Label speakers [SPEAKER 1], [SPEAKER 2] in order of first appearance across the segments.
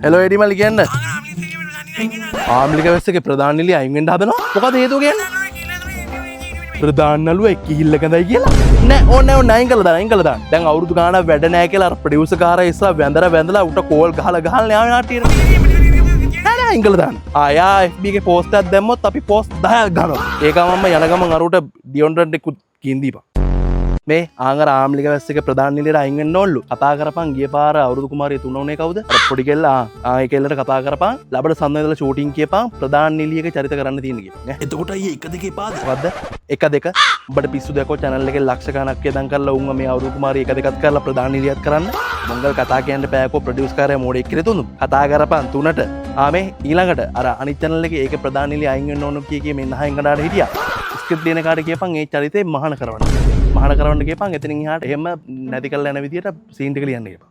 [SPEAKER 1] Hello එඩි මල්ලි කියන්න. ආම්ලික වැස්සගේ ප්‍රධාන නිලිය අයින් වෙන්න හදනවා. මොකද හේතුව කියන්නේ? ප්‍රධාන නළුව කිහිල්ල කඳයි කියලා. නෑ ඕන්න අයින් කළා දාන්න. දැන් අවුරුදු ගාණක් වැඩ නෑ කියලා අර ප්‍රොඩියුසර් කාරයා ඉස්සලා වැඳලා උට කෝල් ගහලා යාවේ නාට්ටියට. නෑ අයින් කළා දාන්න. ආයා FB එකේ පෝස්ට් එකක් දැම්මොත් අපි පෝස්ට් 10ක් ගන්නවා. ඒක මම යන ගමන් අරුට ඩියොන්ඩ්‍රන්ට් එක කින් දීපන්. මේ ආංගර ආම්ලික වැස්සක ප්‍රධාන නිලියට අයින් වෙන්න ඕල්ලු. කතා කරපන් ගිය පාර අවුරුදු කුමාරිය තුන උනේ කවුද? අර පොඩි කෙල්ලා ඒ කෙල්ලට කතා කරපන්. ලබඩ සම්මත ඉඳලා ෂූටින් කියපන් ප්‍රධාන නිලියක චරිත කරන්න තියෙන කිව්වා. ඈ එතකොට අයියේ 1 2 පාද. වද්ද 1 2 උඹට පිස්සු දැක්කෝ channel එකේ ලක්ෂ ගණක් යදන් කරලා උන්ව මේ අවුරුදු කුමාරිය 1 2ක් කරලා ප්‍රධාන නිලියත් කරන්න. මොංගල් කතා කියන්න බෑකෝ ප්‍රොඩියුස් කාර්යය මොඩේ එක්කේ තුනු. කතා කරපන් තුනට. මේ ඊළඟට අර අනිත් channel එකේ ඒක ප්‍රධාන නිලිය අයින් වෙන්න ඕන කිය මේ නහයෙන් කඩාට හිටියා. ස්ක්‍රිප්ට් ලියන කාට කියපන් ඒ චරිතේ මහාන කරවන්න. මහාන කරවන්න කියපන් එතනින් එහාට එහෙම නැති කරලා යන විදියට සීන් එක ලියන්න කියපන්.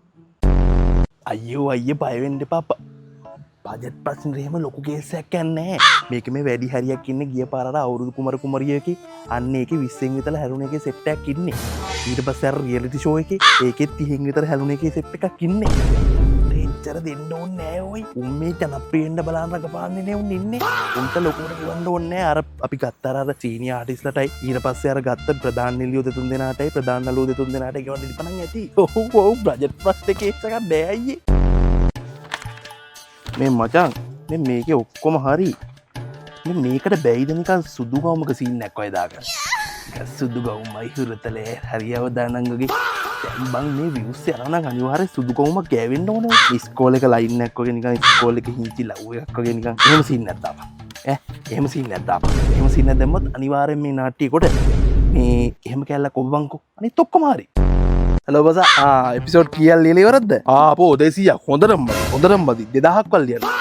[SPEAKER 1] අයියෝ බය වෙන්න එපා. බජට් ප්‍රශ්නේ එහෙම ලොකු කේස් එකක් යන්නේ නැහැ. මේක මේ වැඩි හරියක් ඉන්නේ ගිය පාර අර අවුරුදු කුමරියකේ අන්න ඒකේ 20න් විතර හැරුණ එකේ සෙට් එකක් ඉන්නේ. ඊට පස්සේ අර රියැලිටි ෂෝ එකේ ඒකෙත් 30න් විතර හැරුණ එකේ සෙට් එකක් ඉන්නේ. එච්චර දෙන්න ඕනේ නෑ ඔයි. උන් මේ ජනප්‍රියෙන්ද බලන්න රඟපාන්නේ නේ උන් ඉන්නේ. උන්ට ලොකුවට කියන්න ඕනේ නෑ. අර අපි ගත්ත අර සීනියර් ආටිස්ට්ලාටයි ඊට පස්සේ අර ගත්ත ප්‍රධාන නිලියෝ දෙතුන් දෙනාටයි ප්‍රධාන නළුවෝ දෙතුන් දෙනාටයි ගෙවන්න දීපනන් ඇති. ඔව් බජට් ප්‍රශ්නේ කේස් එකක් නෑ අයියේ. මේ මචං මේ මේකේ ඔක්කොම හරි. මේ මේකට බැයිද නිකන් සුදු ගවුමක සීන් එකක් වගේ දාගන්න. සුදු ගවුමයි හුරතලේ හරියව දානංගගේ බං මේ views යනවා නම් අනිවාර්යෙන් සුදු ගවුමක් ගෑවෙන්න ඕනේ. ඉස්කෝලේ එක ලයින් එකක් වගේ නිකන් ඉස්කෝලේ එක හිංචි ලව් එකක් වගේ නිකන් එහෙම සීන් එකක් දාපන්. එහෙම සීන් එකක් දාපන්. එහෙම සීන් එකක් දැම්මොත් අනිවාර්යෙන් මේ නාට්‍යය කොට මේ එහෙම කැල්ලක් කොබ්බන්කෝ. අනිත් ඔක්කොම හරි. හලෝ බසා එපිසෝඩ් කීයක් ලියලා ඉවරද? අපෝ 200ක් හොඳටම 2000ක් වල් ලියන්න.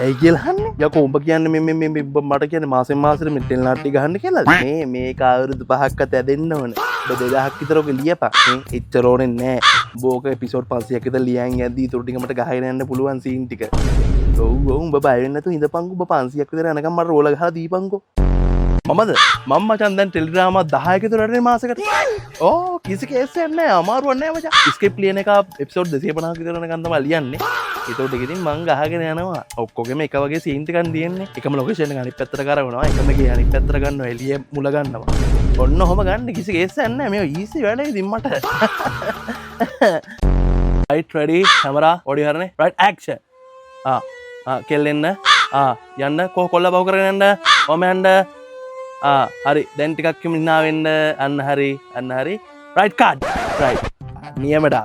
[SPEAKER 1] ඇයි කියලා අහන්නේ? යකෝ උඹ කියන්නේ මේ මට කියන්නේ මාසෙන් මාසෙට මේ ටෙල් නාට්‍ය ගහන්න කියලා. මේක අවුරුදු 5ක් අත ඇදෙන්න ඕනේ. ඔබ 2000ක් විතර ඔක ලියපන්. එච්චර ඕනේ නෑ. බෝක එපිසෝඩ් 500ක් විතර ලියන් යද්දි ඊටු ටික මට ගහගෙන යන්න පුළුවන් සීන් ටික. ඔව් උඹ බය වෙන්නේ නැතුව ඉඳපන්කෝ. ඔබ 500ක් විතර යනකම් මට රෝල ගහලා දීපන්කෝ. මමද මම මචන් දැන් ටෙලිග්‍රාමා 10ක විතර වැඩනේ මාසෙකට. ඕ කිසි කේස් එකක් නෑ. අමාරුවක් නෑ මචං. ස්ක්‍රිප්ට් ලියන එක එපිසෝඩ් 250ක විතර යනකම් තමයි ලියන්නේ. ඒතකොට ඉතින් මං ගහගෙන යනවා. ඔක්කොගෙම එක වගේ සීන් ටිකක් තියෙන්නේ. එකම ලොකේෂන් එක අනිත් පැත්තට කරවනවා. එකම ගේ අනිත් පැත්තට ගන්නවා. එළිය මුල ගන්නවා. ඔන්න ඔහම ගන්න කිසි කේස් එකක් නෑ. මේ ඊසි වැඩේ ඉතින් මට. right ready camera audio හරනේ. right action. කෙල්ලෙන්න. යන්න කොල්ල බව කරගෙන යන්න. ඔම යන්න. හරි දැන් ටිකක් හිනා වෙන්න. අන්න හරි right card right නියමට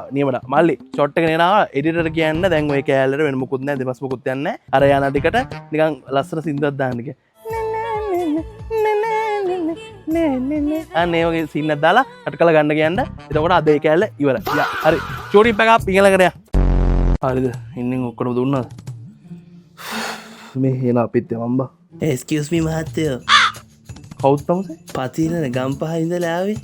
[SPEAKER 1] මල්ලි ෂොට් එක නෙනවා එඩිටර් කියන්න දැන් ඔය කෑල්ලට වෙන මොකුත් නැහැ දෙපස් මොකුත් යන්නේ නැහැ අර යන ටිකට නිකන් ලස්සන සින්දුවක් දාන්න කිය අනේ ඔගේ සීන් එකක් දාලා කට් කරලා ගන්න කියන්න එතකොට අද ඒ කෑල්ල ඉවරයි හරි ෂූටින් පැකප් ඉංගලකට යන්න හරිද ඉන්නේ ඔක්කොම දුන්නාද මේ හේන අපිත් යම්බා
[SPEAKER 2] excuse me මහත්තයෝ
[SPEAKER 1] කවුද තමසේ
[SPEAKER 2] පතිරන ගම්පහ ඉඳලා ආවේ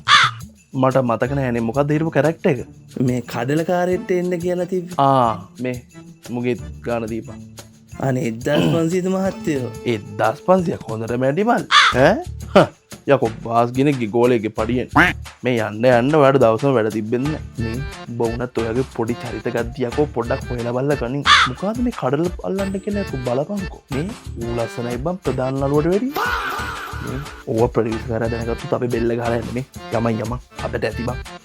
[SPEAKER 1] මට මතක නෑනේ මොකක්ද හිටපු කැරක්ටර් එක
[SPEAKER 2] මේ කඩලකාරයෙක්ට එන්න කියලා තිබ්බේ
[SPEAKER 1] මේ මුගෙත් ගාන දීපන්
[SPEAKER 2] අනේ 1500 මහත්තයෝ
[SPEAKER 1] 1500ක් හොඳට මැඩි මල් යකෝ බාස් කෙනෙක්ගේ ගෝලයේගේ පඩියෙන් මේ යන්න ඔයාලට දවසම වැඩ තිබෙන්නේ මේ බවුනත් ඔයගේ පොඩි චරිත ගද්දියකෝ පොඩ්ඩක් හොයලා බලලා කනින් මොකද්ද මේ කඩල අල්ලන්න කියලා බලපන්කෝ මේ ඌ ලස්සනයි බම් ප්‍රධාන නළුවට වැඩි ඕව ප්‍රඩියුස් කරලා දැනගත්තු අපි බෙල්ල ගහලා යන්නේ යමන් අපිට ඇති බං